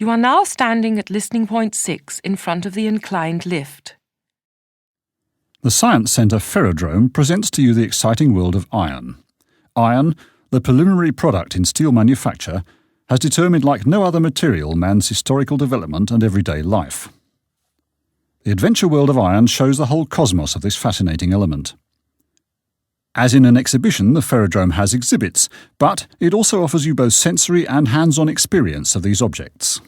You are now standing at listening point 6 in front of the inclined lift. The Science Centre Ferrodrome presents to you the exciting world of iron. Iron, the preliminary product in steel manufacture, has determined like no other material man's historical development and everyday life. The adventure world of iron shows the whole cosmos of this fascinating element. As in an exhibition, the Ferrodrome has exhibits, but it also offers you both sensory and hands-on experience of these objects.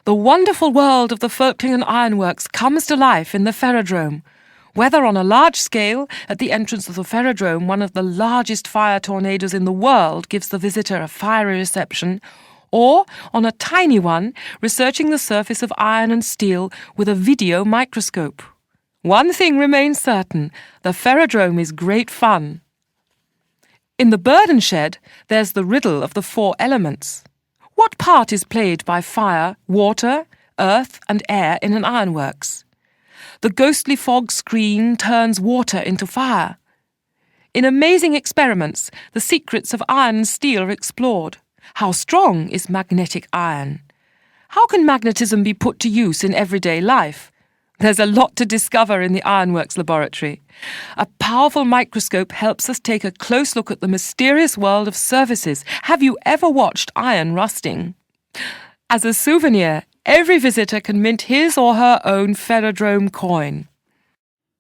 The wonderful world of the Völklingen Ironworks comes to life in the Ferrodrome. Whether on a large scale, at the entrance of the Ferrodrome, one of the largest fire tornadoes in the world gives the visitor a fiery reception, or on a tiny one, researching the surface of iron and steel with a video microscope. One thing remains certain: the Ferrodrome is great fun. In the burden shed, there's the riddle of the 4 elements. What part is played by fire, water, earth and air in an ironworks? The ghostly fog screen turns water into fire. In amazing experiments, the secrets of iron and steel are explored. How strong is magnetic iron? How can magnetism be put to use in everyday life? There's a lot to discover in the Ironworks laboratory. A powerful microscope helps us take a close look at the mysterious world of surfaces. Have you ever watched iron rusting? As a souvenir, every visitor can mint his or her own Ferrodrome coin.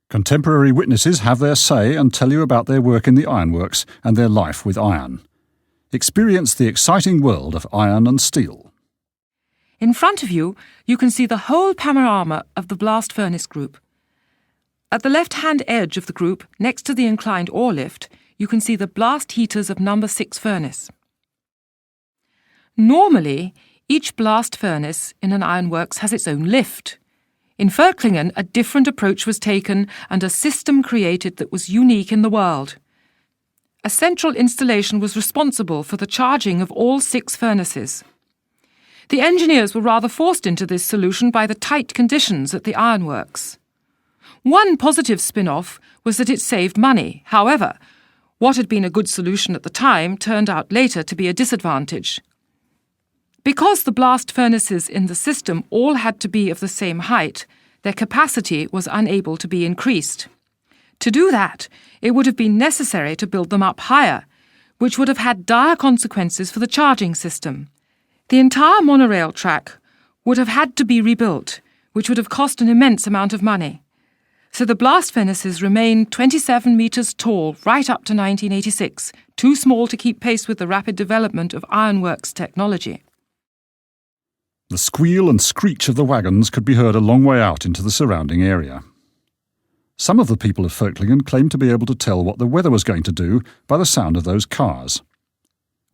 Contemporary witnesses have their say and tell you about their work in the ironworks and their life with iron. Experience the exciting world of iron and steel. In front of you, you can see the whole panorama of the blast furnace group. At the left-hand edge of the group, next to the inclined ore lift, you can see the blast heaters of number 6 furnace. Normally, each blast furnace in an ironworks has its own lift. In Völklingen, a different approach was taken and a system created that was unique in the world. A central installation was responsible for the charging of all 6 furnaces. The engineers were rather forced into this solution by the tight conditions at the ironworks. One positive spin-off was that it saved money. However, what had been a good solution at the time turned out later to be a disadvantage. Because the blast furnaces in the system all had to be of the same height, their capacity was unable to be increased. To do that, it would have been necessary to build them up higher, which would have had dire consequences for the charging system. The entire monorail track would have had to be rebuilt, which would have cost an immense amount of money. So the blast furnaces remained 27 metres tall right up to 1986, too small to keep pace with the rapid development of ironworks technology. The squeal and screech of the wagons could be heard a long way out into the surrounding area. Some of the people of Völklingen claimed to be able to tell what the weather was going to do by the sound of those cars.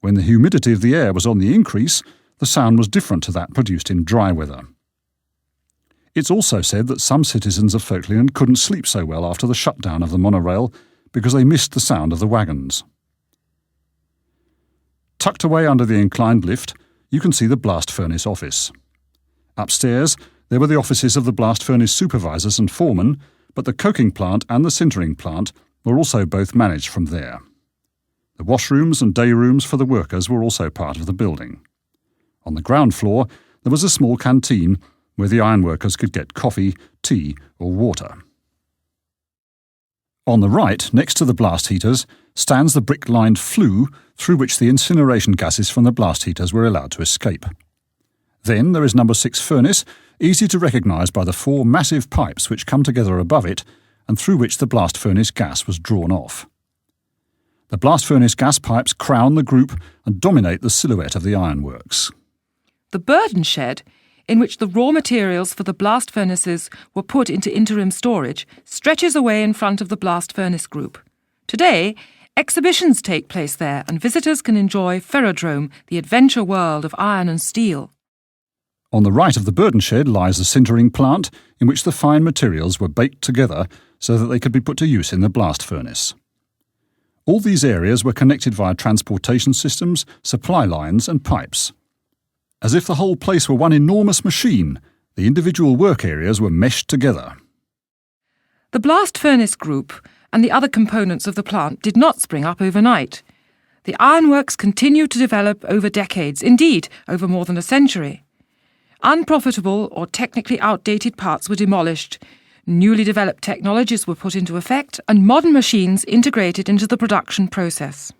When the humidity of the air was on the increase, the sound was different to that produced in dry weather. It's also said that some citizens of Völklingen couldn't sleep so well after the shutdown of the monorail because they missed the sound of the wagons. Tucked away under the inclined lift, you can see the blast furnace office. Upstairs, there were the offices of the blast furnace supervisors and foremen, but the coking plant and the sintering plant were also both managed from there. The washrooms and day rooms for the workers were also part of the building. On the ground floor, there was a small canteen where the ironworkers could get coffee, tea or water. On the right, next to the blast heaters, stands the brick-lined flue through which the incineration gases from the blast heaters were allowed to escape. Then there is number 6 furnace, easy to recognise by the 4 massive pipes which come together above it and through which the blast furnace gas was drawn off. The blast furnace gas pipes crown the group and dominate the silhouette of the ironworks. The burden shed, in which the raw materials for the blast furnaces were put into interim storage, stretches away in front of the blast furnace group. Today, exhibitions take place there and visitors can enjoy Ferrodrome, the adventure world of iron and steel. On the right of the burden shed lies the sintering plant, in which the fine materials were baked together so that they could be put to use in the blast furnace. All these areas were connected via transportation systems, supply lines and pipes. As if the whole place were one enormous machine, the individual work areas were meshed together. The blast furnace group and the other components of the plant did not spring up overnight. The ironworks continued to develop over decades, indeed over more than a century. Unprofitable or technically outdated parts were demolished. Newly developed technologies were put into effect and modern machines integrated into the production process.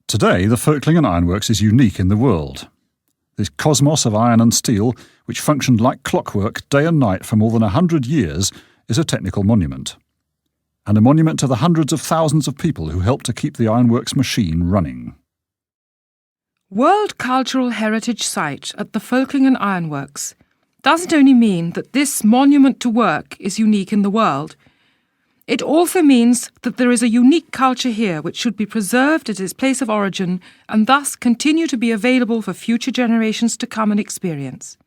Today, the Völklingen Ironworks is unique in the world. This cosmos of iron and steel, which functioned like clockwork day and night for more than 100 years, is a technical monument. And a monument to the hundreds of thousands of people who helped to keep the ironworks machine running. World Cultural Heritage Site at the Völklingen Ironworks doesn't only mean that this monument to work is unique in the world. It also means that there is a unique culture here which should be preserved at its place of origin and thus continue to be available for future generations to come and experience.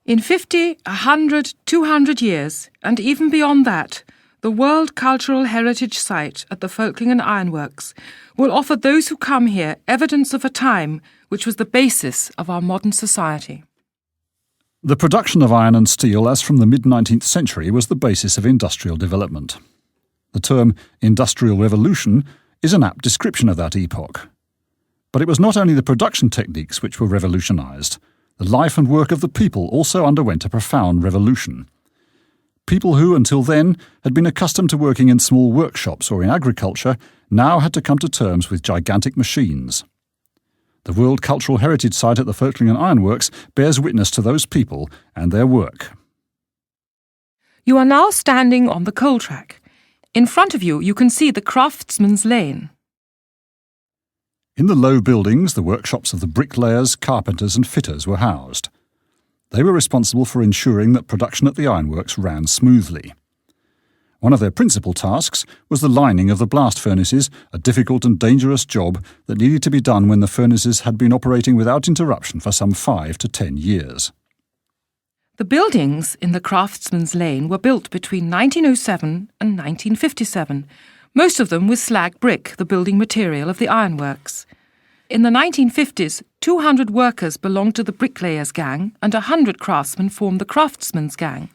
In 50, 100, 200 years, and even beyond that, the World Cultural Heritage Site at the Völklingen Ironworks will offer those who come here evidence of a time which was the basis of our modern society. The production of iron and steel as from the mid-19th century was the basis of industrial development. The term Industrial Revolution is an apt description of that epoch. But it was not only the production techniques which were revolutionised. The life and work of the people also underwent a profound revolution. People who, until then, had been accustomed to working in small workshops or in agriculture, now had to come to terms with gigantic machines. The World Cultural Heritage Site at the Völklingen Ironworks bears witness to those people and their work. You are now standing on the coal track. In front of you, you can see the Craftsman's Lane. In the low buildings, the workshops of the bricklayers, carpenters and fitters were housed. They were responsible for ensuring that production at the ironworks ran smoothly. One of their principal tasks was the lining of the blast furnaces, a difficult and dangerous job that needed to be done when the furnaces had been operating without interruption for some 5 to 10 years. The buildings in the Craftsman's Lane were built between 1907 and 1957, most of them with slag brick, the building material of the ironworks. In the 1950s, 200 workers belonged to the Bricklayers Gang and 100 craftsmen formed the Craftsman's Gang.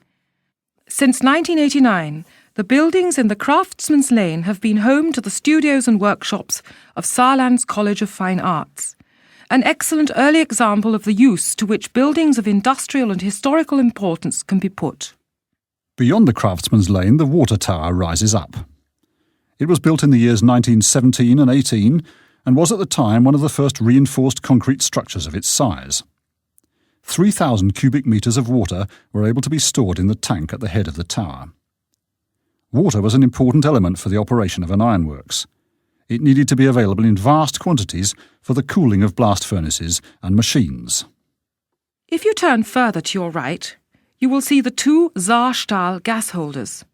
Since 1989, the buildings in the Craftsman's Lane have been home to the studios and workshops of Saarland's College of Fine Arts. An excellent early example of the use to which buildings of industrial and historical importance can be put. Beyond the Craftsman's Lane, the water tower rises up. It was built in the years 1917 and 18 and was at the time one of the first reinforced concrete structures of its size. 3,000 cubic metres of water were able to be stored in the tank at the head of the tower. Water was an important element for the operation of an ironworks. It needed to be available in vast quantities for the cooling of blast furnaces and machines. If you turn further to your right, you will see the 2 Saarstahl gas holders.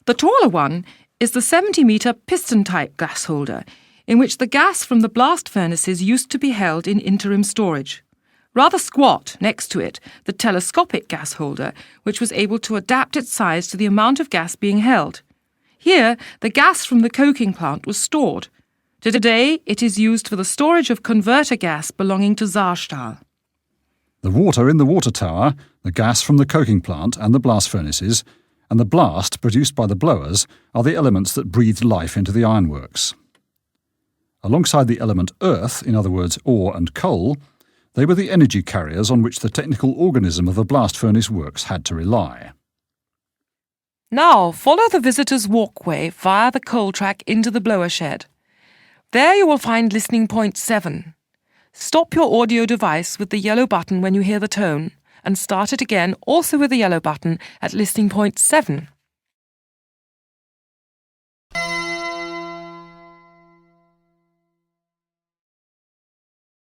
The taller one is the 70-metre piston-type gas holder, in which the gas from the blast furnaces used to be held in interim storage. Rather squat, next to it, the telescopic gas holder, which was able to adapt its size to the amount of gas being held. Here, the gas from the coking plant was stored. Today, it is used for the storage of converter gas belonging to Saarstahl. The water in the water tower, the gas from the coking plant and the blast furnaces, and the blast produced by the blowers are the elements that breathed life into the ironworks. Alongside the element earth, in other words ore and coal, they were the energy carriers on which the technical organism of the blast furnace works had to rely. Now, follow the visitor's walkway via the coal track into the blower shed. There you will find listening point 7. Stop your audio device with the yellow button when you hear the tone, and start it again also with the yellow button at listening point 7.